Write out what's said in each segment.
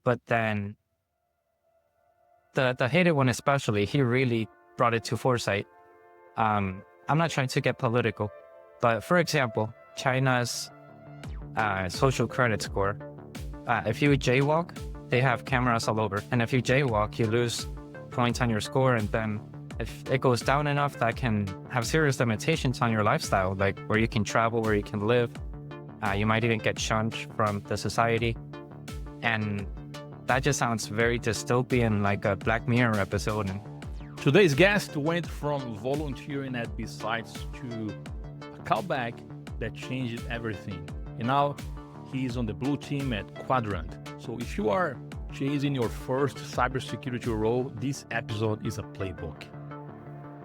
But then the hated one especially, he really brought it to foresight. I'm not trying to get political, but for example, China's social credit score. If you jaywalk, they have cameras all over. And if you jaywalk, you lose points on your score. And then if it goes down enough, that can have serious limitations on your lifestyle, like where you can travel, where you can live. You might even get shunned from the society. And that just sounds very dystopian, like a Black Mirror episode. And today's guest went from volunteering at B-Sites to a callback that changed everything. And now he's on the blue team at Quadrant. So if you are chasing your first cybersecurity role, this episode is a playbook.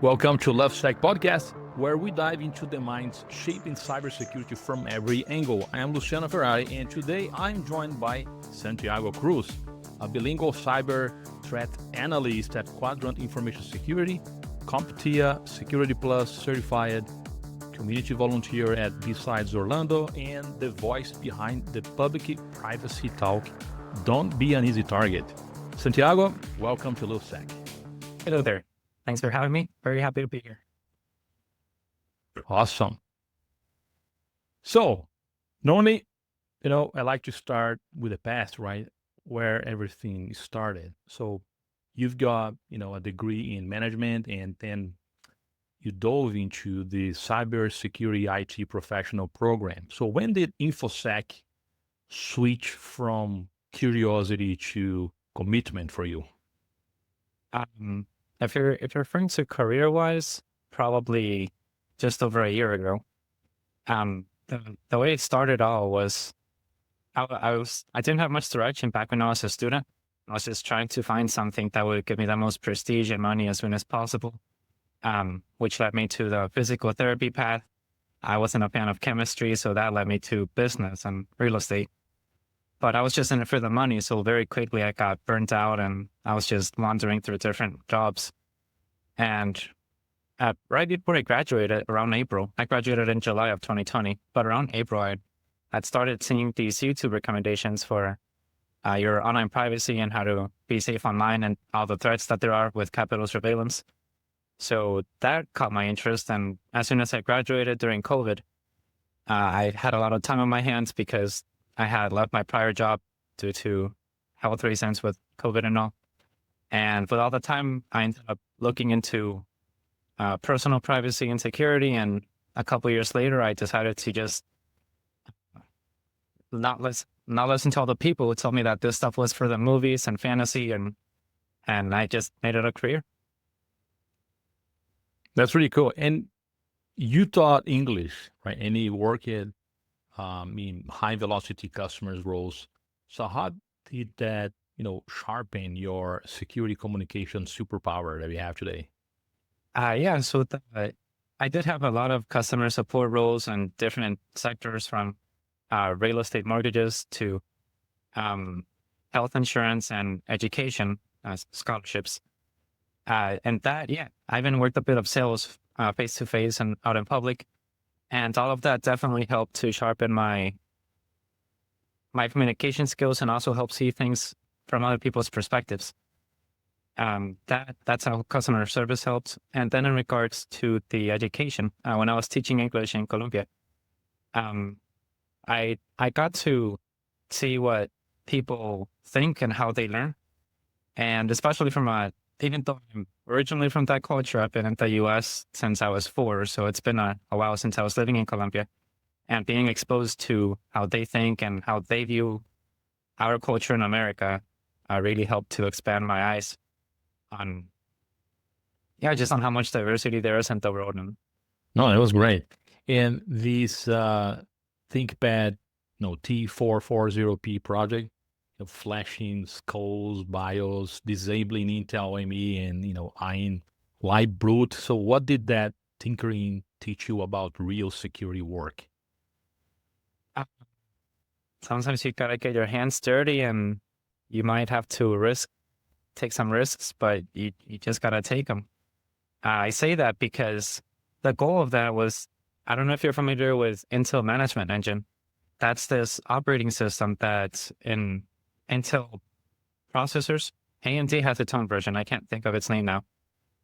Welcome to Lufsec Podcast, where we dive into the minds shaping cybersecurity from every angle. I am Luciano Ferrari, and today I'm joined by Santiago Cruz, a bilingual cyber threat analyst at Quadrant Information Security, CompTIA Security Plus certified, community volunteer at B-Sides Orlando, and the voice behind the public privacy talk, Don't Be an Easy Target. Santiago, welcome to Lufsec. hello there. Thanks for having me. Very happy to be here. Awesome. So, normally, I like to start with the past, right? Where everything started. So, you've got, a degree in management, and then you dove into the cybersecurity IT professional program. So, when did InfoSec switch from curiosity to commitment for you? If you're referring to career-wise, probably just over a year ago. The way it started all was I didn't have much direction back when I was a student. I was just trying to find something that would give me the most prestige and money as soon as possible, which led me to the physical therapy path. I wasn't a fan of chemistry, so that led me to business and real estate. But I was just in it for the money, so very quickly I got burnt out and I was just wandering through different jobs. And right before I graduated, around April, I graduated in July of 2020, but around April, I'd started seeing these YouTube recommendations for your online privacy and how to be safe online and all the threats that there are with capital surveillance. So that caught my interest. And as soon as I graduated during COVID, I had a lot of time on my hands because I had left my prior job due to health reasons with COVID and all. And with all the time, I ended up looking into personal privacy and security. And a couple of years later, I decided to just not listen to all the people who told me that this stuff was for the movies and fantasy, and I just made it a career. That's really cool. And you taught English, right? And you worked in high velocity customers roles. So how did that, sharpen your security communication superpower that we have today? Yeah, so I did have a lot of customer support roles in different sectors, from real estate mortgages to health insurance and education scholarships. And that, yeah, I even worked a bit of sales face-to-face and out in public. And all of that definitely helped to sharpen my communication skills and also help see things from other people's perspectives. That's how customer service helped. And then in regards to the education, when I was teaching English in Colombia, I got to see what people think and how they learn. And especially even though I'm originally from that culture, I've been in the US since I was 4. So it's been a while since I was living in Colombia, and being exposed to how they think and how they view our culture in America really helped to expand my eyes on how much diversity there is in the world. And No, it was great. And this ThinkPad, T440P project, flashing skulls, BIOS, disabling Intel ME, and eyeing light brute. So what did that tinkering teach you about real security work? Sometimes you gotta get your hands dirty, and you might have to take some risks, but you just gotta take them. I say that because the goal of that was, I don't know if you're familiar with Intel Management Engine. That's this operating system that in Intel processors. AMD has its own version. I can't think of its name now.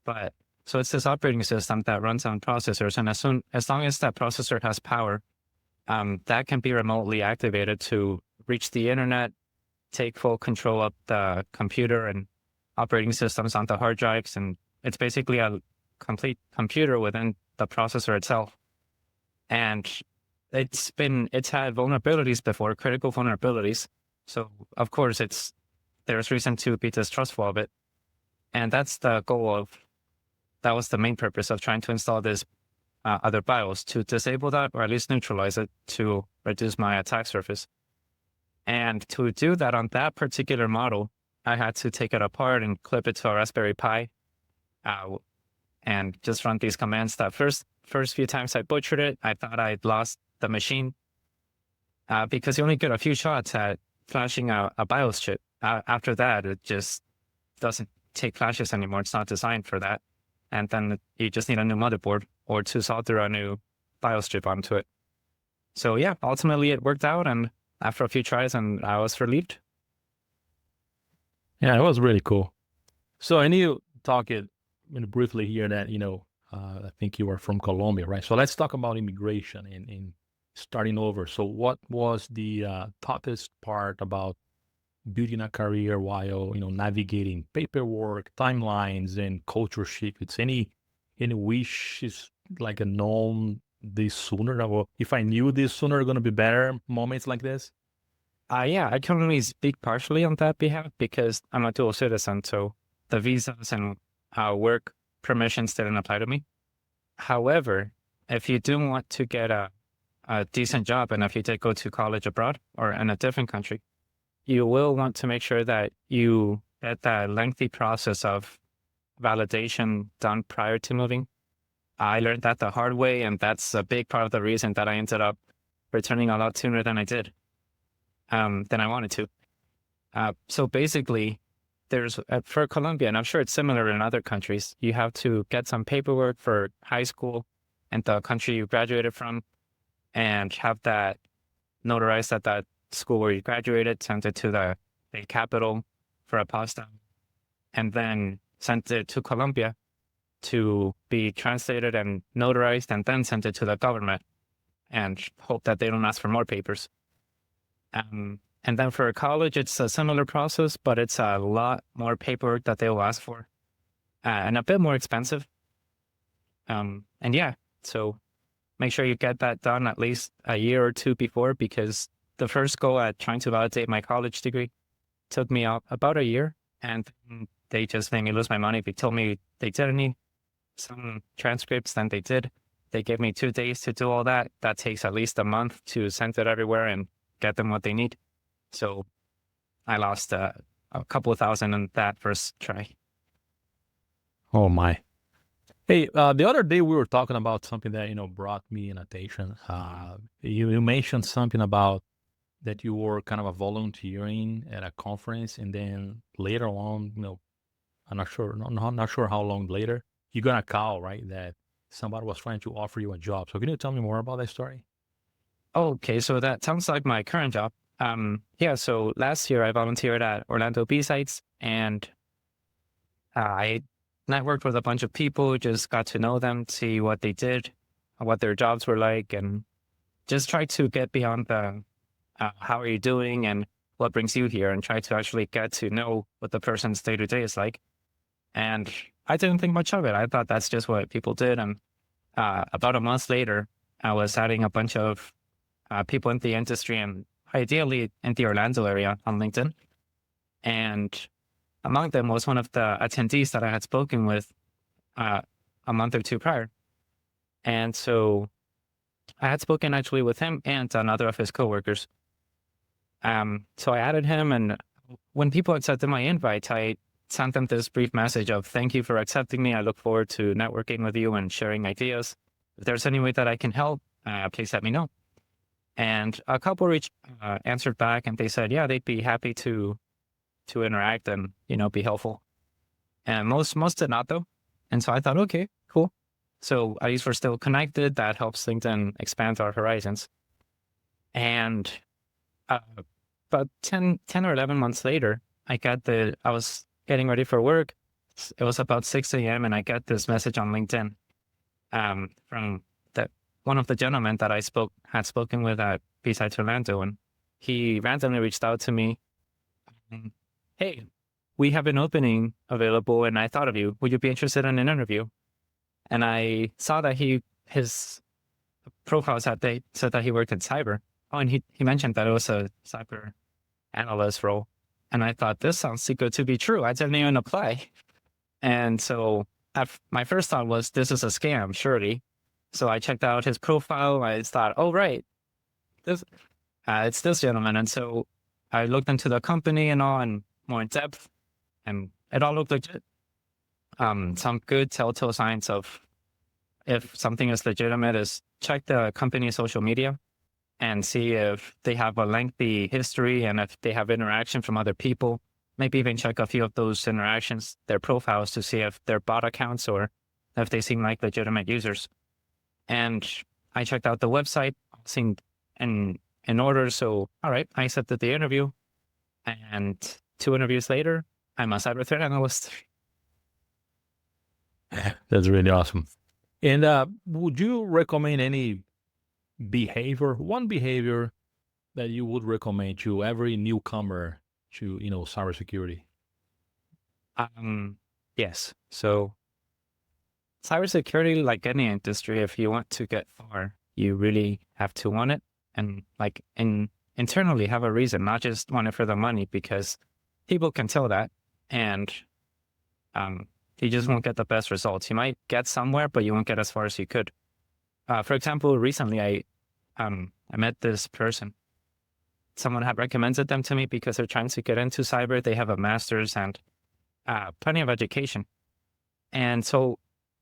But so it's this operating system that runs on processors. And as long as that processor has power, that can be remotely activated to reach the internet, take full control of the computer and operating systems on the hard drives. And it's basically a complete computer within the processor itself. And it's had vulnerabilities before, critical vulnerabilities. So of course there's reason to be distrustful of it. And that's the goal that was the main purpose of trying to install this other BIOS, to disable that or at least neutralize it to reduce my attack surface. And to do that on that particular model, I had to take it apart and clip it to a Raspberry Pi and just run these commands. That first few times I butchered it, I thought I'd lost the machine because you only get a few shots at flashing a BIOS chip. After that, it just doesn't take flashes anymore. It's not designed for that. And then you just need a new motherboard or to solder a new BIOS chip onto it. So yeah, ultimately it worked out, and after a few tries, and I was relieved. Yeah, it was really cool. So, and you talk it briefly here that, I think you are from Colombia, right? So let's talk about immigration and starting over. So what was the toughest part about building a career while, navigating paperwork, timelines, and culture shifts? Any wishes like a known this sooner? Or if I knew this sooner, going to be better moments like this? Yeah, I can only speak partially on that behalf because I'm a dual citizen, so the visas and work permissions didn't apply to me. However, if you do want to get a decent job, and if you did go to college abroad or in a different country, you will want to make sure that you get that lengthy process of validation done prior to moving. I learned that the hard way, and that's a big part of the reason that I ended up returning a lot sooner than I did, than I wanted to. So basically, there's for Colombia, and I'm sure it's similar in other countries, you have to get some paperwork for high school and the country you graduated from, and have that notarized at that school where you graduated, sent it to the capital for apostille, and then sent it to Colombia to be translated and notarized, and then sent it to the government and hope that they don't ask for more papers. And then for college, it's a similar process, but it's a lot more paperwork that they will ask for, and a bit more expensive. And yeah, so make sure you get that done at least a year or two before, because the first go at trying to validate my college degree took me about a year, and they just made me lose my money. They told me they didn't need some transcripts, then they did. They gave me 2 days to do all that. That takes at least a month to send it everywhere and get them what they need. So I lost a couple of thousand in that first try. Oh my. Hey, the other day we were talking about something that, brought me in attention. You mentioned something about that you were kind of a volunteering at a conference, and then later on, I'm not sure how long later, you got a call, right? That somebody was trying to offer you a job. So can you tell me more about that story? Okay, so that sounds like my current job. Yeah, so last year I volunteered at Orlando B-Sites, and I networked with a bunch of people, just got to know them, see what they did, what their jobs were like, and just try to get beyond the how are you doing and what brings you here, and try to actually get to know what the person's day-to-day is like. And I didn't think much of it. I thought that's just what people did. And about a month later, I was adding a bunch of people in the industry, and ideally in the Orlando area, on LinkedIn. And among them was one of the attendees that I had spoken with a month or two prior. And so I had spoken actually with him and another of his coworkers. So I added him, and when people accepted my invite, I sent them this brief message of thank you for accepting me. I look forward to networking with you and sharing ideas. If there's any way that I can help, please let me know. And a couple answered back, and they said, yeah, they'd be happy to interact and, be helpful. And most did not, though. And so I thought, okay, cool. So at least we're still connected. That helps LinkedIn expand our horizons. And about 10 or 11 months later, I was getting ready for work. It was about 6 a.m. and I got this message on LinkedIn from one of the gentlemen that had spoken with at Besides Orlando, and he randomly reached out to me. Hey, we have an opening available, and I thought of you. Would you be interested in an interview? And I saw that his profile said that he worked in cyber. Oh, and he mentioned that it was a cyber analyst role. And I thought, this sounds too good to be true. I didn't even apply. And so my first thought was, this is a scam, surely. So I checked out his profile. I thought, oh, right, it's this gentleman. And so I looked into the company and all, and more in depth, and it all looked legit. Some good telltale signs of if something is legitimate is check the company's social media and see if they have a lengthy history and if they have interaction from other people. Maybe even check a few of those interactions, their profiles, to see if they're bot accounts or if they seem like legitimate users. And I checked out the website, seemed in order. So, all right, I accepted the interview. And 2 interviews later, I'm a cyber threat analyst. That's really awesome. And would you recommend any one behavior that you would recommend to every newcomer to, cybersecurity? Yes. So cybersecurity, like any industry, if you want to get far, you really have to want it and internally have a reason, not just want it for the money, because people can tell that, and you just won't get the best results. You might get somewhere, but you won't get as far as you could. For example, recently I met this person. Someone had recommended them to me because they're trying to get into cyber. They have a master's and plenty of education. And so,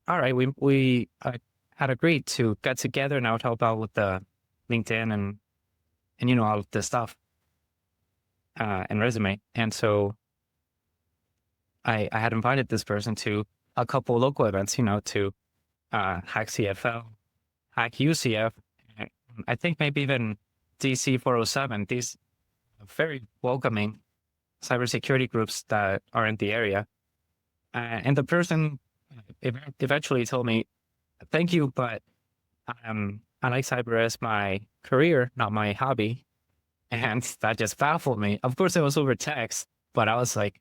all right, we had agreed to get together, and I would help out with the LinkedIn and all of this stuff and resume. And so I had invited this person to a couple local events, to Hack CFL, Hack UCF, I think maybe even DC 407, these very welcoming cybersecurity groups that are in the area. And the person eventually told me, thank you, but I like cyber as my career, not my hobby. And that just baffled me. Of course, it was over text, but I was like,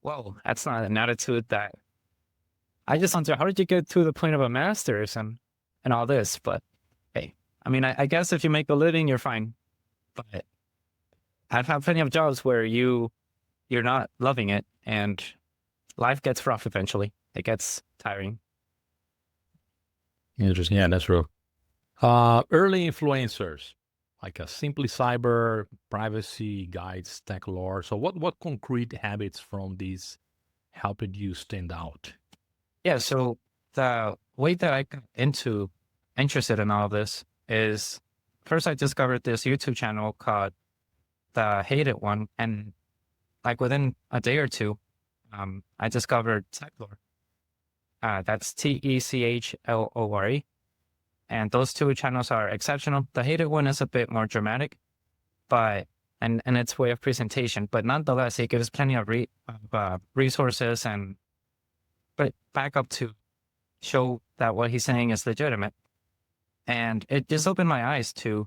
whoa, that's not an attitude that I just wonder, how did you get to the point of a master's and all this? But hey, I mean, I guess if you make a living, you're fine. But I've had plenty of jobs where you're not loving it, and life gets rough eventually. It gets tiring. Interesting. Yeah, that's true. Early influencers, like a Simply Cyber, Privacy Guides, Tech Lore. So what concrete habits from these helped you stand out? Yeah, so the way that I got interested in all this is, first I discovered this YouTube channel called The Hated One, and like within a day or two, I discovered Techlore. That's TECHLORE. And those 2 channels are exceptional. The Hated One is a bit more dramatic, but and its way of presentation, but nonetheless, it gives plenty of resources but back up to show that what he's saying is legitimate. And it just opened my eyes to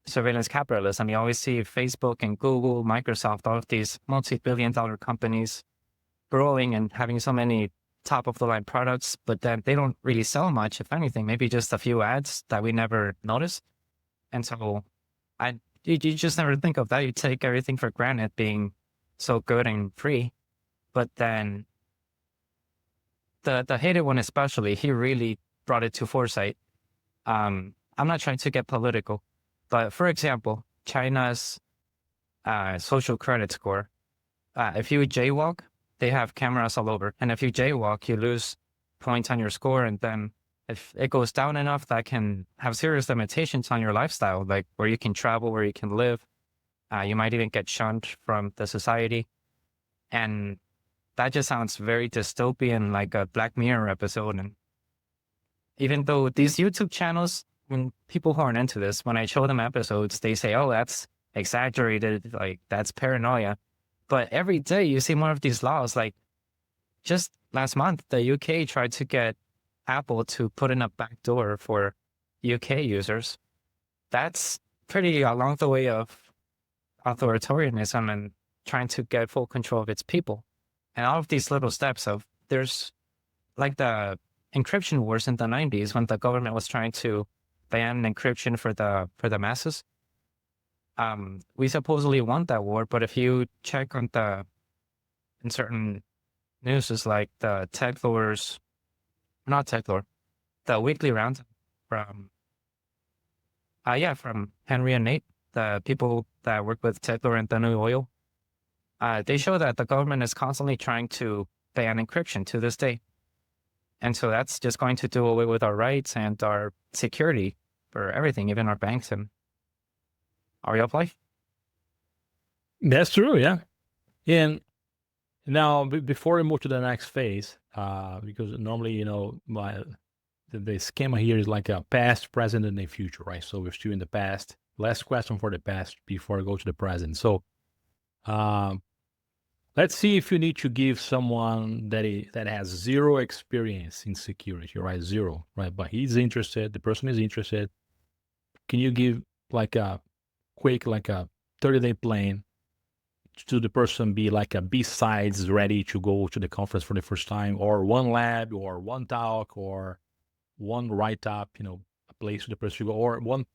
surveillance capitalism. You always see Facebook and Google, Microsoft, all of these multi-billion-dollar companies growing and having so many top-of-the-line products, but then they don't really sell much, if anything, maybe just a few ads that we never notice. And so you just never think of that. You take everything for granted being so good and free. But then the Hated One especially, he really brought it to foresight. I'm not trying to get political, but for example, China's social credit score, if you jaywalk, they have cameras all over. And if you jaywalk, you lose points on your score. And then if it goes down enough, that can have serious limitations on your lifestyle, like where you can travel, where you can live. You might even get shunned from the society. And that just sounds very dystopian, like a Black Mirror episode. And even though these YouTube channels, when people who aren't into this, when I show them episodes, they say, oh, that's exaggerated, like that's paranoia. But every day you see more of these laws. Like just last month, the UK tried to get Apple to put in a backdoor for UK users. That's pretty along the way of authoritarianism and trying to get full control of its people. And all of these little steps of there's like the encryption wars in the 90s when the government was trying to ban encryption for the masses. We supposedly won that war, but if you check on in certain news, is like the tech lords, not tech lord, the weekly round from from Henry and Nate, the people that work with tech lord and the new oil. They show that the government is constantly trying to ban encryption to this day. And so that's just going to do away with our rights and our security for everything, even our banks and our way of life. That's true, yeah. And now, before we move to the next phase, because normally, you know, the schema here is like a past, present, and a future, right? So we're still in the past. Last question for the past before I go to the present. So let's see if you need to give someone that has zero experience in security, right? Zero, right? But he's interested. The person is interested. Can you give like a quick, like a 30-day plan to the person be like a B-sides ready to go to the conference for the first time, or one lab, or one talk, or one write-up, you know, a place for the person to go, or one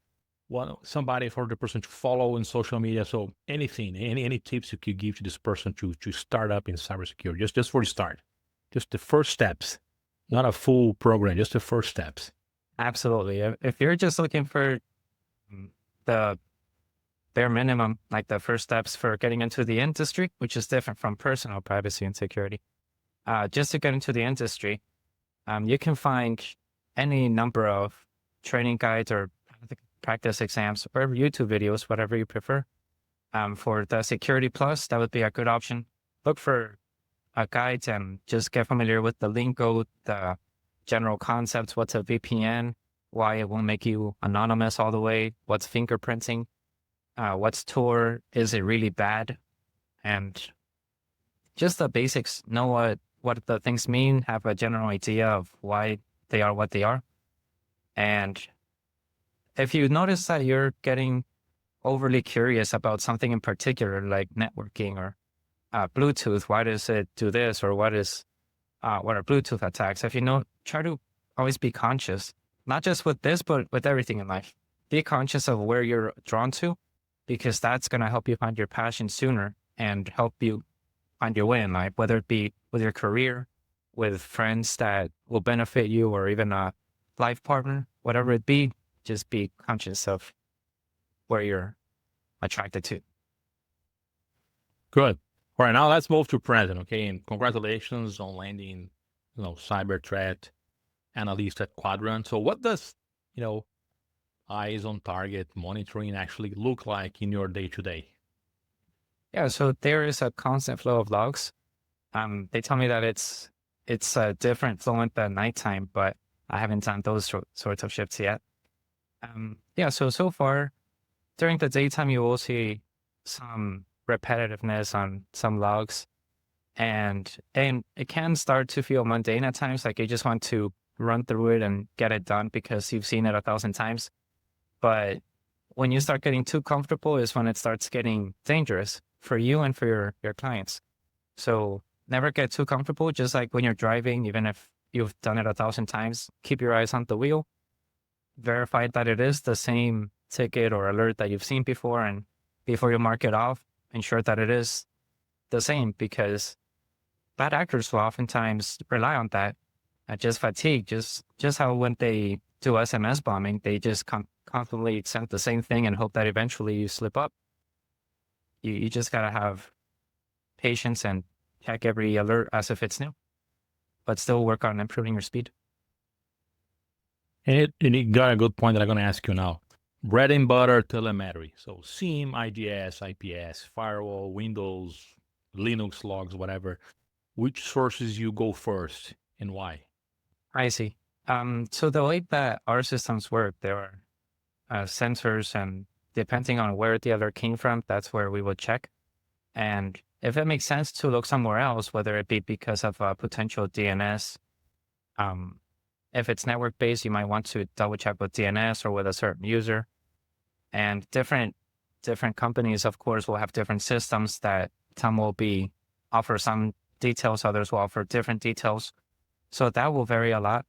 somebody for the person to follow in social media. So anything, any tips you could give to this person to start up in cybersecurity, just for the start, just the first steps, not a full program, just the first steps. Absolutely. If you're just looking for the bare minimum, like the first steps for getting into the industry, which is different from personal privacy and security, just to get into the industry, you can find any number of training guides or practice exams or YouTube videos, whatever you prefer. For the Security Plus, that would be a good option. Look for guides and just get familiar with the lingo, the general concepts, what's a VPN, why it won't make you anonymous all the way, what's fingerprinting, what's Tor, is it really bad? And just the basics, know what the things mean, have a general idea of why they are what they are. And if you notice that you're getting overly curious about something in particular, like networking or Bluetooth, why does it do this? Or what are Bluetooth attacks? If you know, try to always be conscious, not just with this, but with everything in life. Be conscious of where you're drawn to, because that's going to help you find your passion sooner and help you find your way in life, whether it be with your career, with friends that will benefit you, or even a life partner, whatever it be. Just be conscious of where you're attracted to. Good. All right, now let's move to present, okay? And congratulations on landing, you know, cyber threat analyst at Quadrant. So what does, you know, eyes on target monitoring actually look like in your day-to-day? Yeah, so there is a constant flow of logs. They tell me that it's a different flow at the nighttime, but I haven't done those sorts of shifts yet. So far, during the daytime, you will see some repetitiveness on some logs, and it can start to feel mundane at times, like you just want to run through it and get it done because you've seen it 1,000 times. But when you start getting too comfortable is when it starts getting dangerous for you and for your clients. So never get too comfortable, just like when you're driving, even if you've done it 1,000 times, keep your eyes on the wheel. Verify that it is the same ticket or alert that you've seen before, and before you mark it off, ensure that it is the same, because bad actors will oftentimes rely on that. Just fatigue, just how when they do SMS bombing, they just constantly send the same thing and hope that eventually you slip up. You just gotta have patience and check every alert as if it's new, but still work on improving your speed. And you got a good point that I'm going to ask you now. Bread and butter telemetry. So SIEM, IDS, IPS, firewall, Windows, Linux logs, whatever. Which sources you go first and why? I see. So the way that our systems work, there are sensors, and depending on where the alert came from, that's where we would check. And if it makes sense to look somewhere else, whether it be because of a potential DNS, if it's network-based, you might want to double-check with DNS or with a certain user. And different companies, of course, will have different systems that some will offer some details, others will offer different details. So that will vary a lot.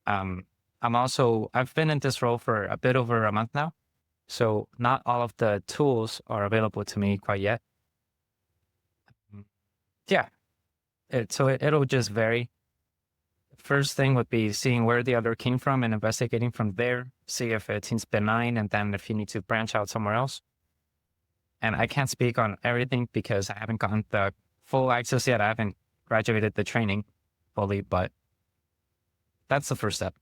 I've been in this role for a bit over a month now. So not all of the tools are available to me quite yet. Yeah, it'll just vary. First thing would be seeing where the alert came from and investigating from there, see if it seems benign, and then if you need to branch out somewhere else. And I can't speak on everything because I haven't gotten the full access yet. I haven't graduated the training fully, but that's the first step.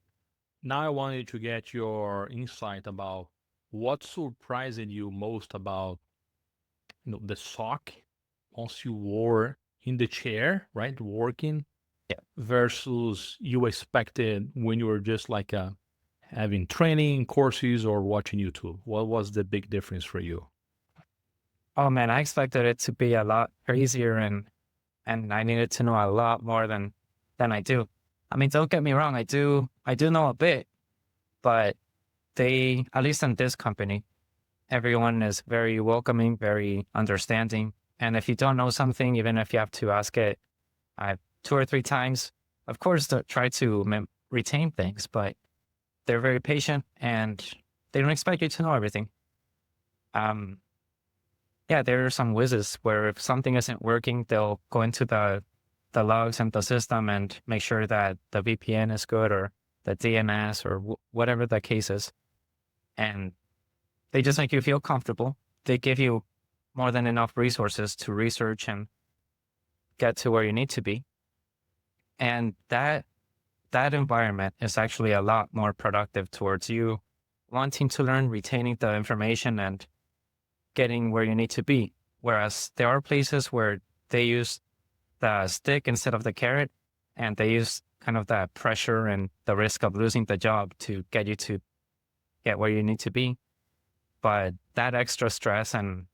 Now I wanted to get your insight about what surprised you most about the SOC once you were in the chair, right, working, Yeah. versus you expected when you were just like having training courses or watching YouTube. What was the big difference for you? Oh man, I expected it to be a lot crazier and I needed to know a lot more than I do. I mean, don't get me wrong, I do know a bit, but at least in this company, everyone is very welcoming, very understanding. And if you don't know something, even if you have to ask it 2 or 3 times, of course, try to retain things, but they're very patient and they don't expect you to know everything. Yeah, there are some whizzes where if something isn't working, they'll go into the logs and the system and make sure that the VPN is good or the DNS or whatever the case is. And they just make you feel comfortable. They give you more than enough resources to research and get to where you need to be. And that environment is actually a lot more productive towards you wanting to learn, retaining the information, and getting where you need to be. Whereas there are places where they use the stick instead of the carrot, and they use kind of that pressure and the risk of losing the job to get you to get where you need to be. But that extra stress and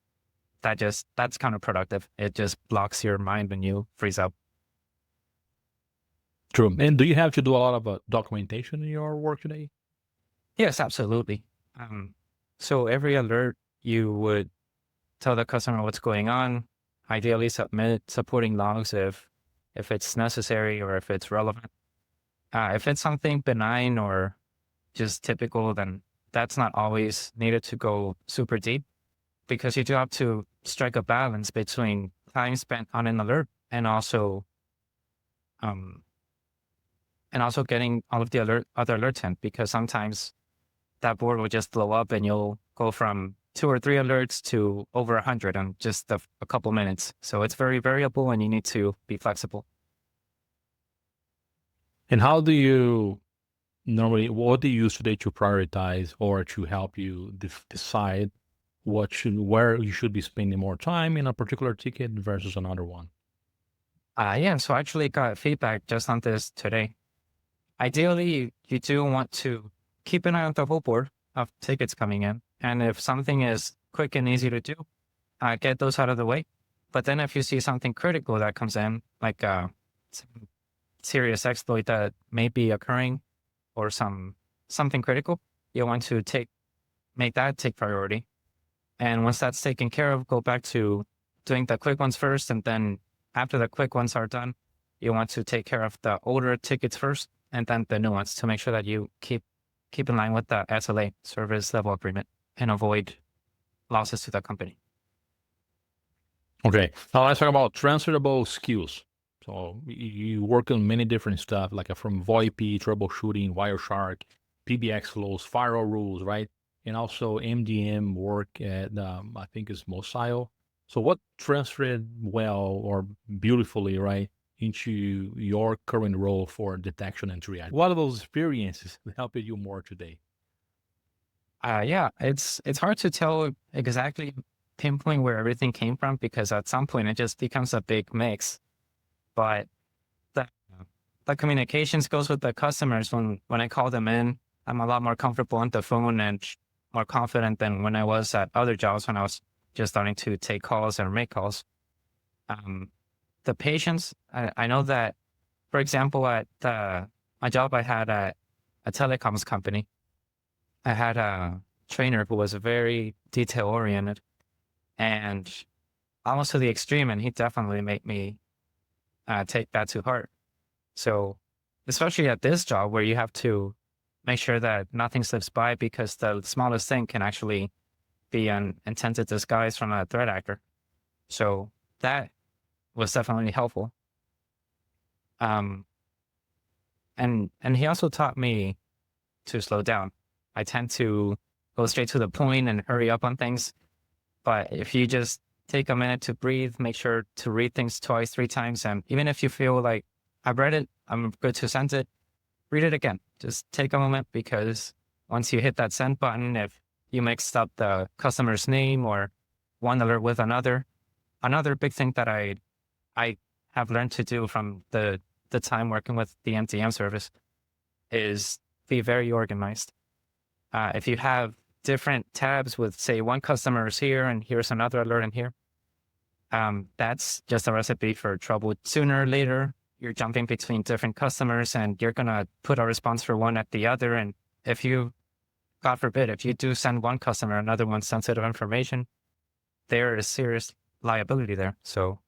that's counterproductive. It just blocks your mind when you freeze up. True. And do you have to do a lot of documentation in your work today? Yes, absolutely. So every alert, you would tell the customer what's going on, ideally submit supporting logs if it's necessary or if it's relevant. If it's something benign or just typical, then that's not always needed to go super deep, because you do have to strike a balance between time spent on an alert and also getting all of the other alerts in, because sometimes that board will just blow up and you'll go from 2 or 3 alerts to over 100 in just a couple minutes. So it's very variable and you need to be flexible. And how do you what do you use today to prioritize or to help you decide where you should be spending more time in a particular ticket versus another one? Yeah, so I actually got feedback just on this today. Ideally, you do want to keep an eye on the whole board of tickets coming in. And if something is quick and easy to do, get those out of the way. But then if you see something critical that comes in, like some serious exploit that may be occurring or something critical, you want to make that take priority. And once that's taken care of, go back to doing the quick ones first. And then after the quick ones are done, you want to take care of the older tickets first and then the new ones to make sure that you keep in line with the SLA, service level agreement, and avoid losses to the company. Okay, now let's talk about transferable skills. So you work on many different stuff, like from VoIP, troubleshooting, Wireshark, PBX flows, firewall rules, right? And also MDM work at, I think it's Mosile. So what transferred well or beautifully, right, into your current role for detection and triage? What are those experiences that helped you more today? Yeah, it's hard to tell exactly pinpoint where everything came from, because at some point it just becomes a big mix. But the communications goes with the customers. When I call them in, I'm a lot more comfortable on the phone and more confident than when I was at other jobs when I was just starting to take calls and make calls. Um, the patience, I know that, for example, at my job I had at a telecoms company, I had a trainer who was very detail oriented and almost to the extreme, and he definitely made me take that to heart. So, especially at this job where you have to make sure that nothing slips by because the smallest thing can actually be an intended disguise from a threat actor. So that was definitely helpful. Um, and he also taught me to slow down. I tend to go straight to the point and hurry up on things. But if you just take a minute to breathe, make sure to read things twice, 3 times, and even if you feel like I've read it, I'm good to send it, read it again. Just take a moment, because once you hit that send button, if you mixed up the customer's name or one alert with another big thing that I have learned to do from the time working with the MDM service is be very organized. If you have different tabs with, say, one customer is here and here's another alert in here, that's just a recipe for trouble. Sooner or later, you're jumping between different customers and you're going to put a response for one at the other. And if you, God forbid, if you do send one customer another one's sensitive information, there is serious liability there. So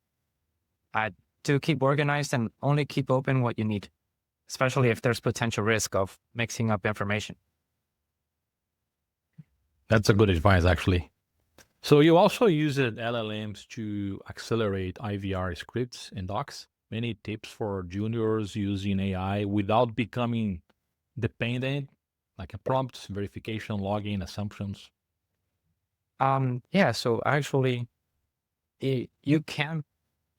I do keep organized and only keep open what you need, especially if there's potential risk of mixing up information. That's a good advice, actually. So you also use LLMs to accelerate IVR scripts and docs. Any tips for juniors using AI without becoming dependent, like a prompt, verification, logging, assumptions? Yeah, so actually, you can,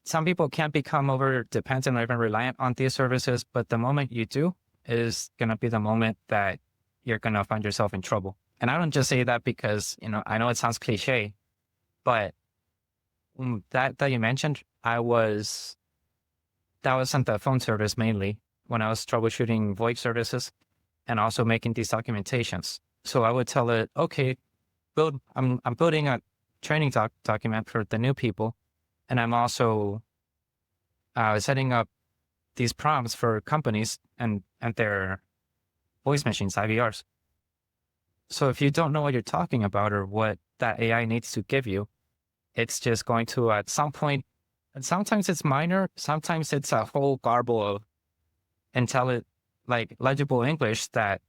some people can't become over dependent or even reliant on these services, but the moment you do is going to be the moment that you're going to find yourself in trouble. And I don't just say that because, I know it sounds cliche, but that you mentioned, that was on the phone service mainly when I was troubleshooting VoIP services and also making these documentations. So I would tell it, okay, I'm building a training document for the new people, and I'm also setting up these prompts for companies and their voice machines, IVRs. So if you don't know what you're talking about or what that AI needs to give you, it's just going to at some point, and sometimes it's minor, sometimes it's a whole garble of legible English that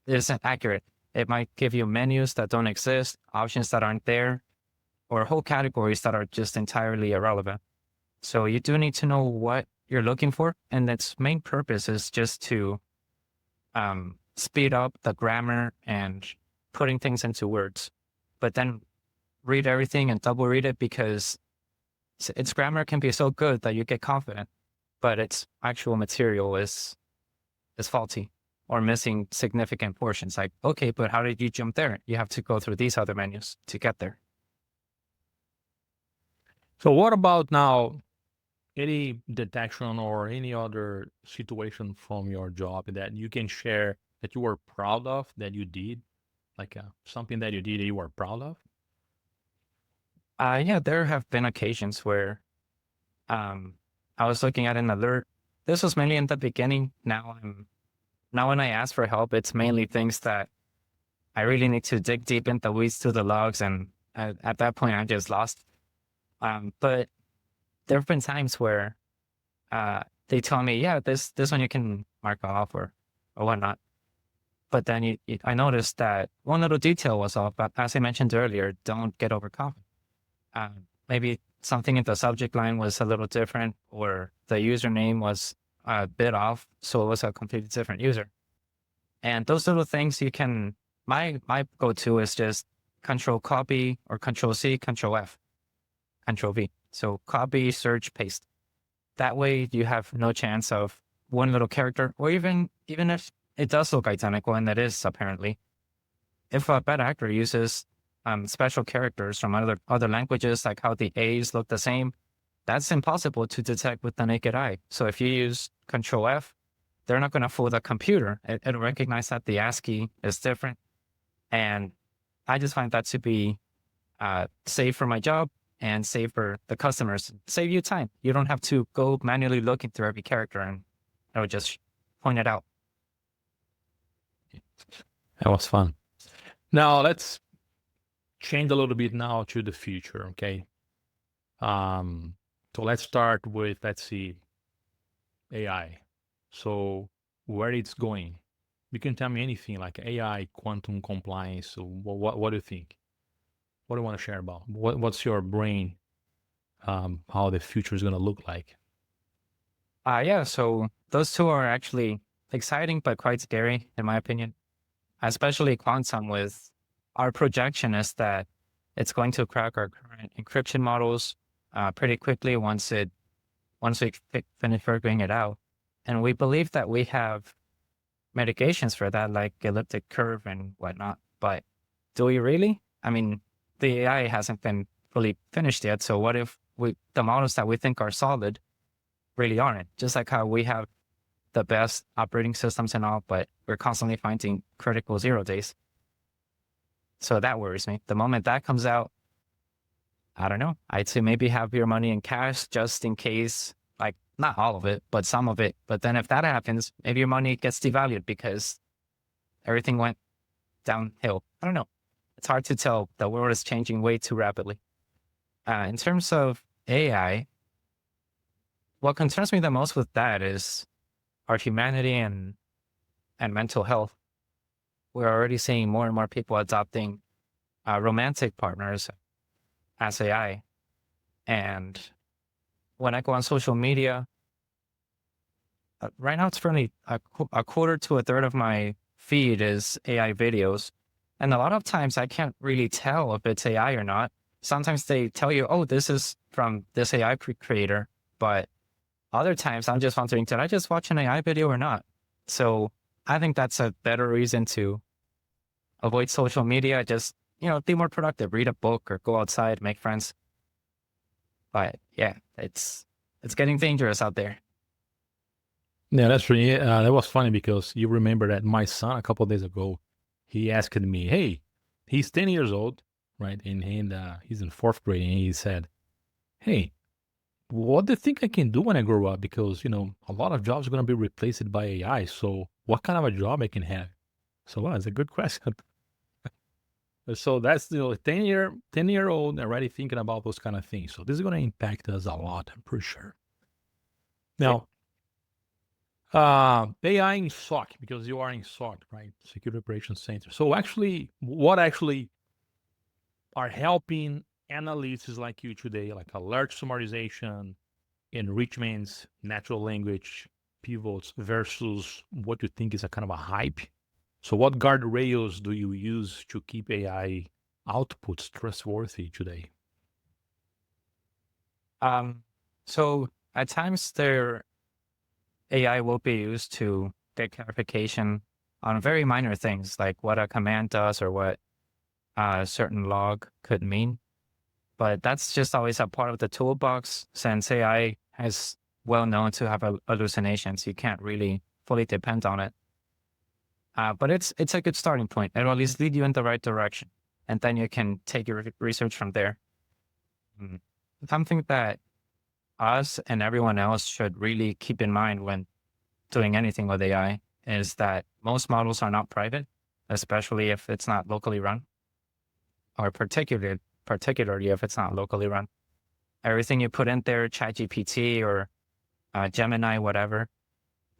isn't accurate. It might give you menus that don't exist, options that aren't there, or whole categories that are just entirely irrelevant. So you do need to know what you're looking for, and its main purpose is just to speed up the grammar and putting things into words. But then read everything and double read it, because its grammar can be so good that you get confident, but its actual material is faulty or missing significant portions. Like, okay, but how did you jump there? You have to go through these other menus to get there. So what about now any detection or any other situation from your job that you can share that you were proud of that you did, like something that you did that you were proud of? Yeah, there have been occasions where I was looking at an alert. This was mainly in the beginning. Now when I ask for help, it's mainly things that I really need to dig deep in the weeds to the logs, and at that point I'm just lost. But there have been times where they tell me, yeah, this one you can mark off or whatnot. But then I noticed that one little detail was off. But as I mentioned earlier, don't get overconfident. Maybe something in the subject line was a little different, or the username was a bit off, so it was a completely different user. And those little things you can, my go-to is just Control copy or Control C, Control F, Control V. So copy, search, paste. That way you have no chance of one little character, or even if it does look identical, and it is apparently, if a bad actor uses special characters from other languages, like how the A's look the same, that's impossible to detect with the naked eye. So if you use Control F, they're not going to fool the computer. It'll recognize that the ASCII is different. And I just find that to be safe for my job. and save for the customers. Save you time. You don't have to go manually looking through every character, and I would just point it out. That was fun. Now let's change a little bit now to the future, okay? So let's start with, let's see, AI. So where it's going? You can tell me anything like AI, quantum compliance. So what do you think? What do you want to share about? What's your brain? How the future is going to look like? Yeah, so those two are actually exciting but quite scary, in my opinion, especially quantum. With our projection is that it's going to crack our current encryption models pretty quickly once we finish figuring it out. And we believe that we have mitigations for that, like elliptic curve and whatnot. But do we really? I mean, the AI hasn't been fully finished yet. So what if the models that we think are solid really aren't? Just like how we have the best operating systems and all, but we're constantly finding critical 0 days. So that worries me. The moment that comes out, I don't know. I'd say maybe have your money in cash just in case, like not all of it, but some of it. But then if that happens, maybe your money gets devalued because everything went downhill. I don't know. It's hard to tell. The world is changing way too rapidly. In terms of AI, what concerns me the most with that is our humanity and mental health. We're already seeing more and more people adopting romantic partners as AI. And when I go on social media, right now it's probably a quarter to a third of my feed is AI videos. And a lot of times I can't really tell if it's AI or not. Sometimes they tell you, oh, this is from this AI creator. But other times I'm just wondering, did I just watch an AI video or not? So I think that's a better reason to avoid social media. Just, be more productive, read a book or go outside, make friends. But yeah, it's getting dangerous out there. Yeah, that's really, that was funny because you remember that my son a couple of days ago, he asked me, hey, he's 10 years old, right? And he's in 4th grade. And he said, hey, what do you think I can do when I grow up? Because, a lot of jobs are going to be replaced by AI. So what kind of a job I can have? So it's a good question. So that's 10-year-old already thinking about those kind of things. So this is going to impact us a lot, I'm pretty sure. Now, AI in SOC, because you are in SOC, right? Security Operations Center. So what are helping analysts like you today, like alert summarization, enrichments, natural language, pivots versus what you think is a kind of a hype? So what guardrails do you use to keep AI outputs trustworthy today? So at times AI will be used to get clarification on very minor things, like what a command does or what a certain log could mean. But that's just always a part of the toolbox, since AI is well known to have hallucinations. You can't really fully depend on it. But it's a good starting point. It'll at least lead you in the right direction. And then you can take your research from there. Something that us and everyone else should really keep in mind when doing anything with AI is that most models are not private, especially if it's not locally run, or particularly if it's not locally run. Everything you put in there, ChatGPT or Gemini, whatever,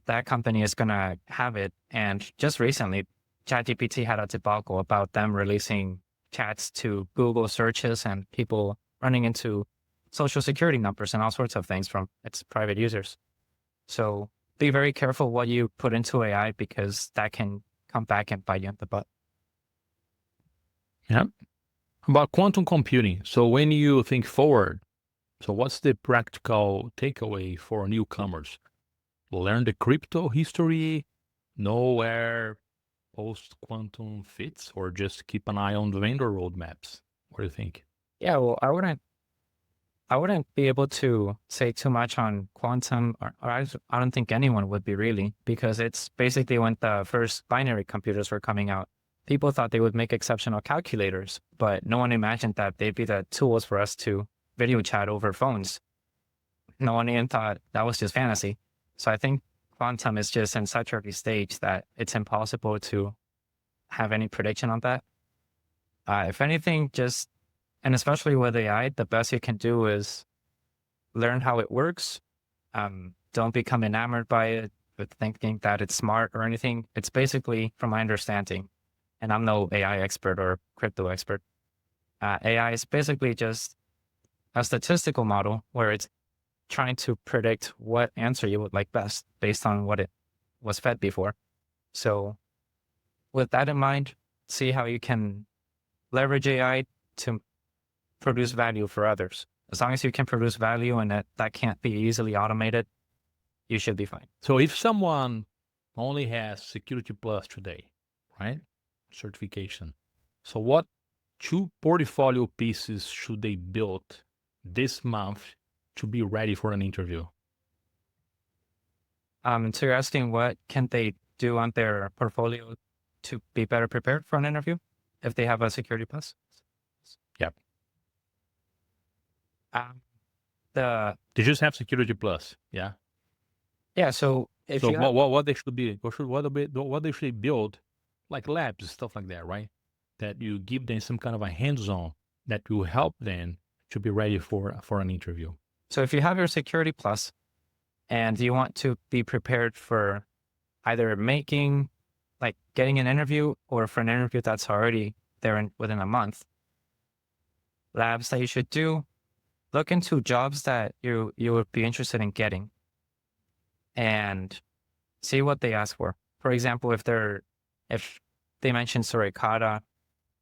that company is going to have it. And just recently, ChatGPT had a debacle about them releasing chats to Google searches and people running into social security numbers and all sorts of things from its private users. So be very careful what you put into AI, because that can come back and bite you in the butt. Yeah. About quantum computing. So when you think forward, so what's the practical takeaway for newcomers? Learn the crypto history, know where post-quantum fits, or just keep an eye on the vendor roadmaps? What do you think? Yeah, well, I wouldn't be able to say too much on quantum, or I don't think anyone would be really, because it's basically when the first binary computers were coming out. People thought they would make exceptional calculators, but no one imagined that they'd be the tools for us to video chat over phones. No one even thought that was just fantasy. So I think quantum is just in such early stage that it's impossible to have any prediction on that. If anything, and especially with AI, the best you can do is learn how it works. Don't become enamored by it with thinking that it's smart or anything. It's basically, from my understanding, and I'm no AI expert or crypto expert, AI is basically just a statistical model where it's trying to predict what answer you would like best based on what it was fed before. So with that in mind, see how you can leverage AI to produce value for others. As long as you can produce value and that can't be easily automated, you should be fine. So if someone only has Security Plus today, right? Certification. So what 2 portfolio pieces should they build this month to be ready for an interview? So you're asking what can they do on their portfolio to be better prepared for an interview if they have a Security Plus? Yep. They just have Security Plus, yeah. Yeah. So if So you have, what they should be, what they should build, like labs, stuff like that, right? That you give them some kind of a hands-on that will help them to be ready for an interview. So if you have your Security Plus and you want to be prepared for either getting an interview or for an interview that's already there within a month, labs that you should do, look into jobs that you would be interested in getting and see what they ask for. For example, if they mention Suricata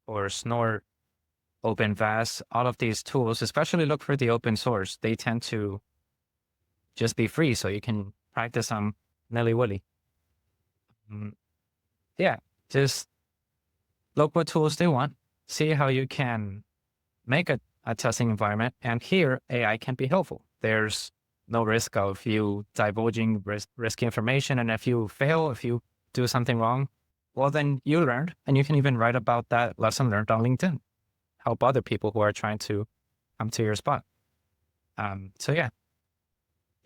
or Snort, OpenVAS, all of these tools, especially look for the open source. They tend to just be free, so you can practice them nilly-willy. Yeah, just look what tools they want, see how you can make a testing environment, and here AI can be helpful. There's no risk of you divulging risky information, and if you fail, if you do something wrong, well, then you learned, and you can even write about that lesson learned on LinkedIn. Help other people who are trying to come to your spot. So yeah,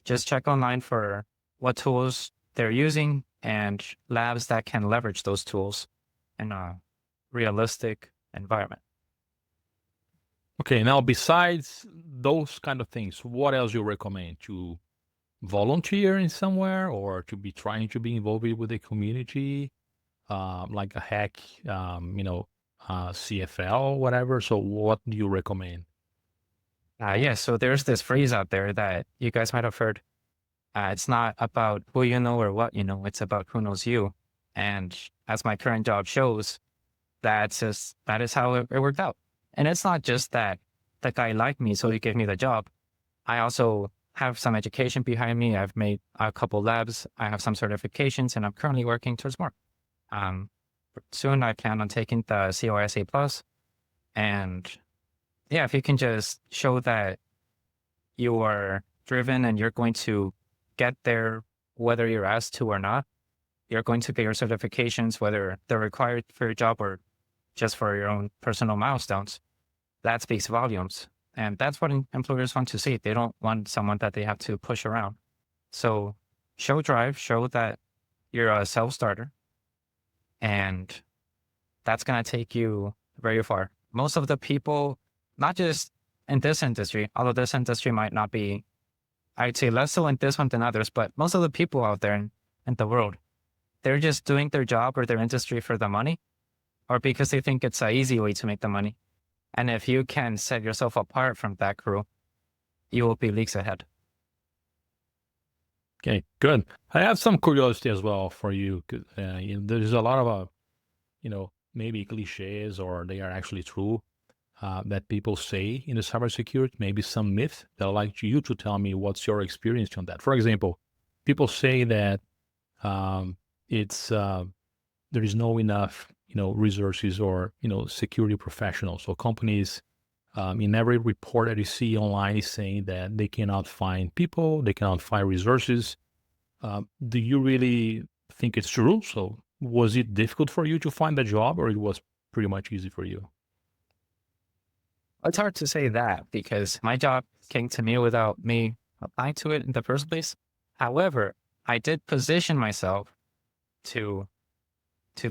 just check online for what tools they're using and labs that can leverage those tools in a realistic environment. Okay, now besides those kind of things, what else you recommend? To volunteer in somewhere or to be trying to be involved with the community, like a hack, CFL, whatever. So what do you recommend? Yeah, so there's this phrase out there that you guys might have heard. It's not about who you know or what you know, it's about who knows you. And as my current job shows, that is how it worked out. And it's not just that the guy liked me, so he gave me the job. I also have some education behind me. I've made a couple labs. I have some certifications, and I'm currently working towards more. Soon I plan on taking the COSA Plus. And yeah, if you can just show that you are driven and you're going to get there, whether you're asked to or not, you're going to get your certifications, whether they're required for your job or just for your own personal milestones, that speaks volumes. And that's what employers want to see. They don't want someone that they have to push around. So show drive, show that you're a self-starter, and that's going to take you very far. Most of the people, not just in this industry, although this industry might not be, I'd say less so in this one than others, but most of the people out there in the world, they're just doing their job or their industry for the money, or because they think it's an easy way to make the money. And if you can set yourself apart from that crew, you will be leagues ahead. Okay, good. I have some curiosity as well for you. There's a lot of, maybe cliches, or they are actually true, that people say in the cybersecurity, maybe some myth that I'd like you to tell me what's your experience on that. For example, people say that there is no enough, resources or, security professionals. So companies, in every report that you see online is saying that they cannot find people, they cannot find resources. Do you really think it's true? So was it difficult for you to find a job, or it was pretty much easy for you? It's hard to say that because my job came to me without me applying to it in the first place. However, I did position myself to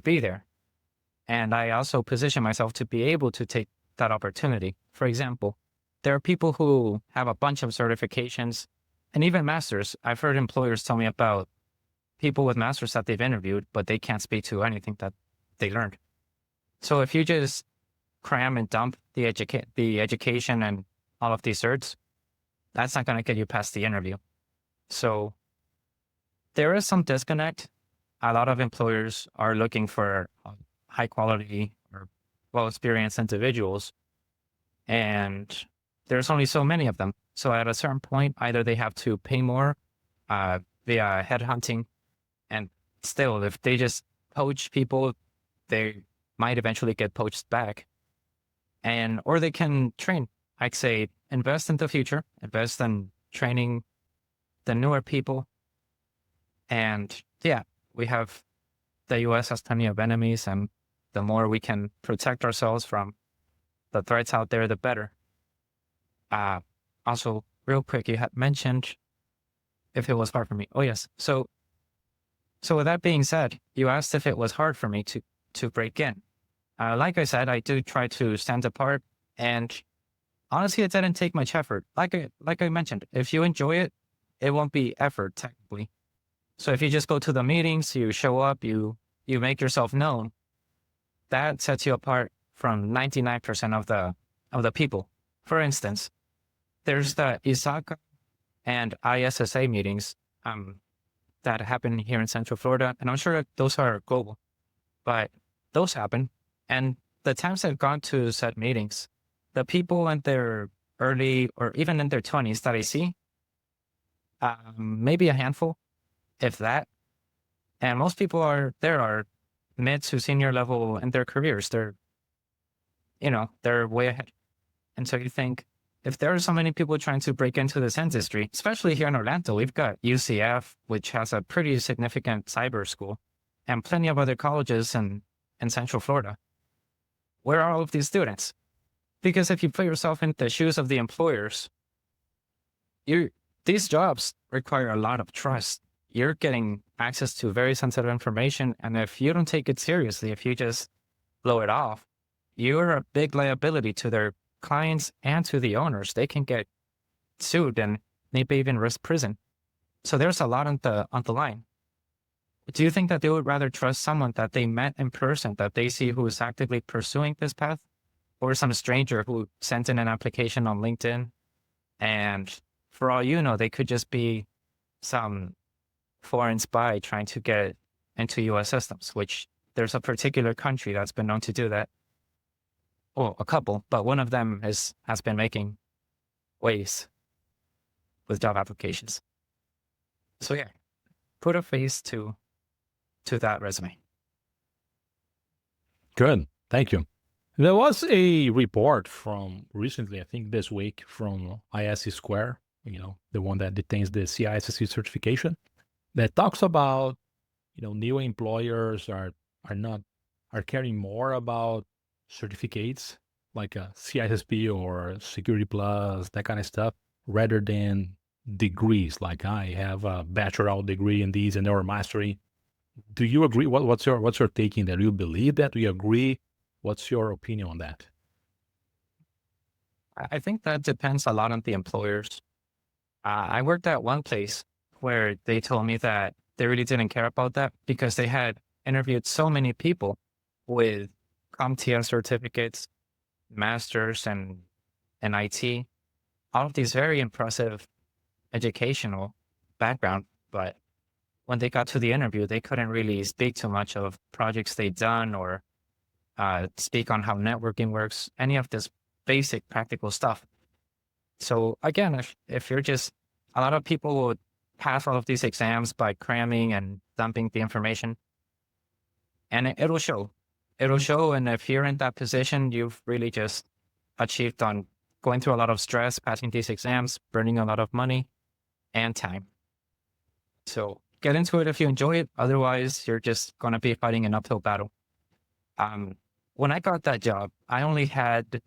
be there. And I also position myself to be able to take that opportunity. For example, there are people who have a bunch of certifications and even masters. I've heard employers tell me about people with masters that they've interviewed, but they can't speak to anything that they learned. So if you just cram and dump the education and all of these certs, that's not going to get you past the interview. So there is some disconnect. A lot of employers are looking for high quality or well experienced individuals, and there's only so many of them. So at a certain point, either they have to pay more via headhunting, and still, if they just poach people, they might eventually get poached back. Or they can train. I'd say invest in the future, invest in training the newer people. And yeah, the US has plenty of enemies, and the more we can protect ourselves from the threats out there, the better. Also, real quick, you had mentioned if it was hard for me. Oh, yes. So with that being said, you asked if it was hard for me to break in. Like I said, I do try to stand apart, and honestly, it didn't take much effort. Like I mentioned, if you enjoy it, it won't be effort technically. So if you just go to the meetings, you show up, you make yourself known, that sets you apart from 99% of the people. For instance, there's the ISACA and ISSA meetings that happen here in Central Florida, and I'm sure those are global, but those happen. And the times I've gone to said meetings, the people in their early or even in their 20s that I see, maybe a handful, if that. And most people are mid to senior level in their careers. They're way ahead. And so you think, if there are so many people trying to break into this industry, especially here in Orlando, we've got UCF, which has a pretty significant cyber school, and plenty of other colleges in Central Florida. Where are all of these students? Because if you put yourself in the shoes of the employers, these jobs require a lot of trust. You're getting access to very sensitive information, and if you don't take it seriously, if you just blow it off, you're a big liability to their clients and to the owners. They can get sued and maybe even risk prison. So there's a lot on the line. Do you think that they would rather trust someone that they met in person, that they see who is actively pursuing this path, or some stranger who sent in an application on LinkedIn? And for all you know, they could just be some foreign spy trying to get into US systems, which there's a particular country that's been known to do that. Well, a couple, but one of them has been making waves with job applications. So yeah, put a face to that resume. Good. Thank you. There was a report from recently, I think this week, from IS Square, the one that detains the CISSP certification, that talks about, new employers are caring more about certificates like a CISSP or Security Plus, that kind of stuff, rather than degrees. Like I have a bachelor degree in these and or mastery. Do you agree? What's your take in that? Do you believe that? Do you agree? What's your opinion on that? I think that depends a lot on the employers. I worked at one place where they told me that they really didn't care about that because they had interviewed so many people with CompTIA certificates, masters, and IT, all of these very impressive educational background. But when they got to the interview, they couldn't really speak too much of projects they'd done or speak on how networking works, any of this basic practical stuff. So again, if you're just, a lot of people would pass all of these exams by cramming and dumping the information, and it'll show. It'll show, and if you're in that position, you've really just achieved on going through a lot of stress, passing these exams, burning a lot of money and time. So get into it if you enjoy it. Otherwise, you're just going to be fighting an uphill battle. When I got that job, I only had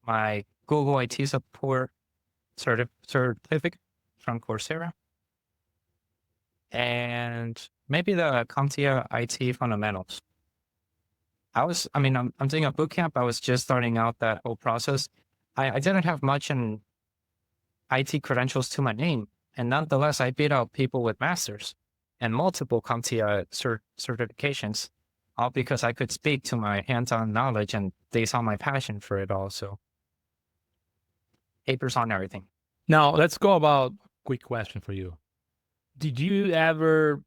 my Google IT support certificate from Coursera, and maybe the CompTIA IT fundamentals. I'm doing a boot camp. I was just starting out that whole process. I didn't have much in IT credentials to my name, and nonetheless, I beat out people with masters and multiple CompTIA certifications, all because I could speak to my hands-on knowledge and they saw my passion for it all. So papers on everything. Now, let's go about quick question for you. Did you ever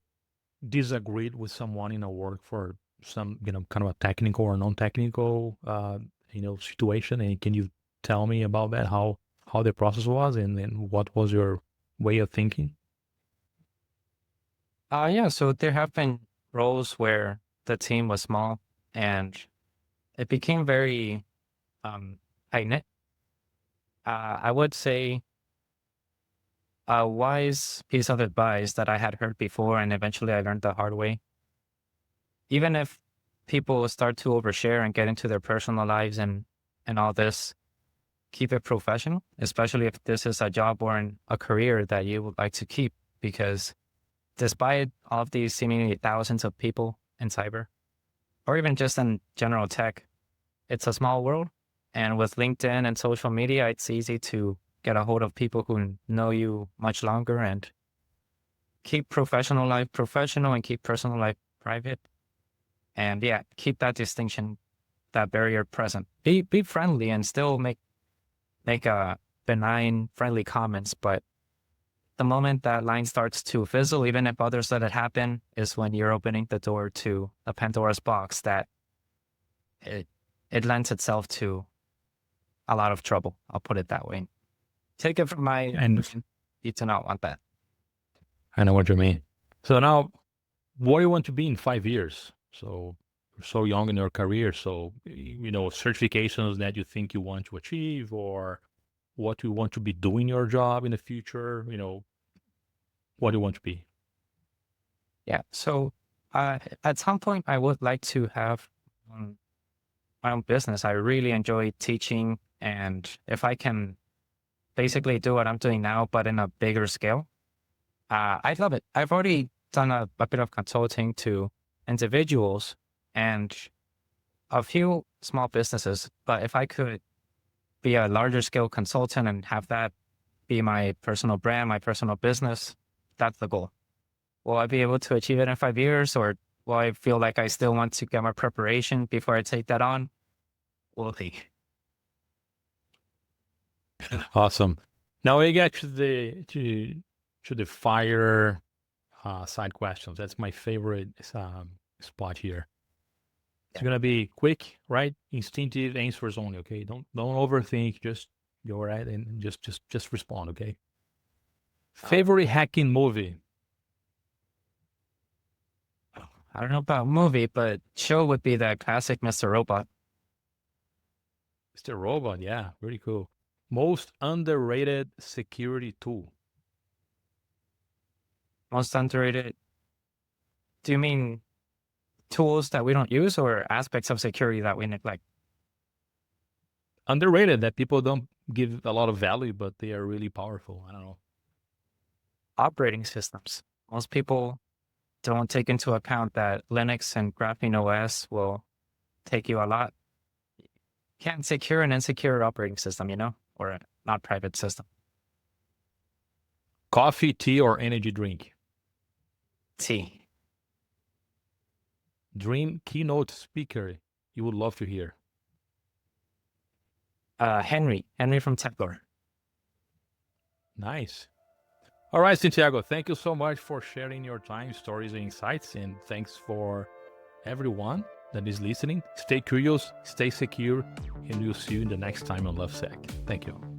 disagree with someone in a work for some, kind of a technical or non-technical, situation? And can you tell me about that, how the process was and what was your way of thinking? Yeah, so there have been roles where the team was small and it became very tight-knit. I would say a wise piece of advice that I had heard before and eventually I learned the hard way. Even if people start to overshare and get into their personal lives and all this, keep it professional, especially if this is a job or a career that you would like to keep, because despite all of these seemingly thousands of people in cyber, or even just in general tech, it's a small world. And with LinkedIn and social media, it's easy to get a hold of people who know you much longer and keep professional life professional and keep personal life private. And yeah, keep that distinction, that barrier present. Be friendly and still make a benign, friendly comments, but the moment that line starts to fizzle, even if others let it happen, is when you're opening the door to a Pandora's box that it lends itself to a lot of trouble. I'll put it that way. Take it from my And you do not want that. I know what you mean. So now, what do you want to be in 5 years? So you're so young in your career. So, certifications that you think you want to achieve, or what you want to be doing in your job in the future, what do you want to be? Yeah. So at some point, I would like to have my own business. I really enjoy teaching. And if I can basically do what I'm doing now, but in a bigger scale, I'd love it. I've already done a bit of consulting to individuals and a few small businesses. But if I could be a larger scale consultant and have that be my personal brand, my personal business, that's the goal. Will I be able to achieve it in 5 years, or will I feel like I still want to get my preparation before I take that on? We'll see. Awesome. Now we get to the fire side questions. That's my favorite spot here. It's gonna be quick, right? Instinctive answers only. Okay, don't overthink. Just go right and just respond. Okay. Favorite hacking movie? I don't know about movie, but show would be the classic Mr. Robot. Mr. Robot. Yeah, really cool. Most underrated security tool? Most underrated. Do you mean tools that we don't use or aspects of security that we neglect? Underrated, that people don't give a lot of value, but they are really powerful. I don't know. Operating systems. Most people don't take into account that Linux and Graphene OS will take you a lot. Can't secure an insecure operating system, or a not private system. Coffee, tea, or energy drink? Tea. Dream keynote speaker you would love to hear? Henry from Techlore. Nice. All right, Santiago, thank you so much for sharing your time, stories, and insights. And thanks for everyone that is listening. Stay curious, stay secure, and we'll see you in the next time on Lufsec. Thank you.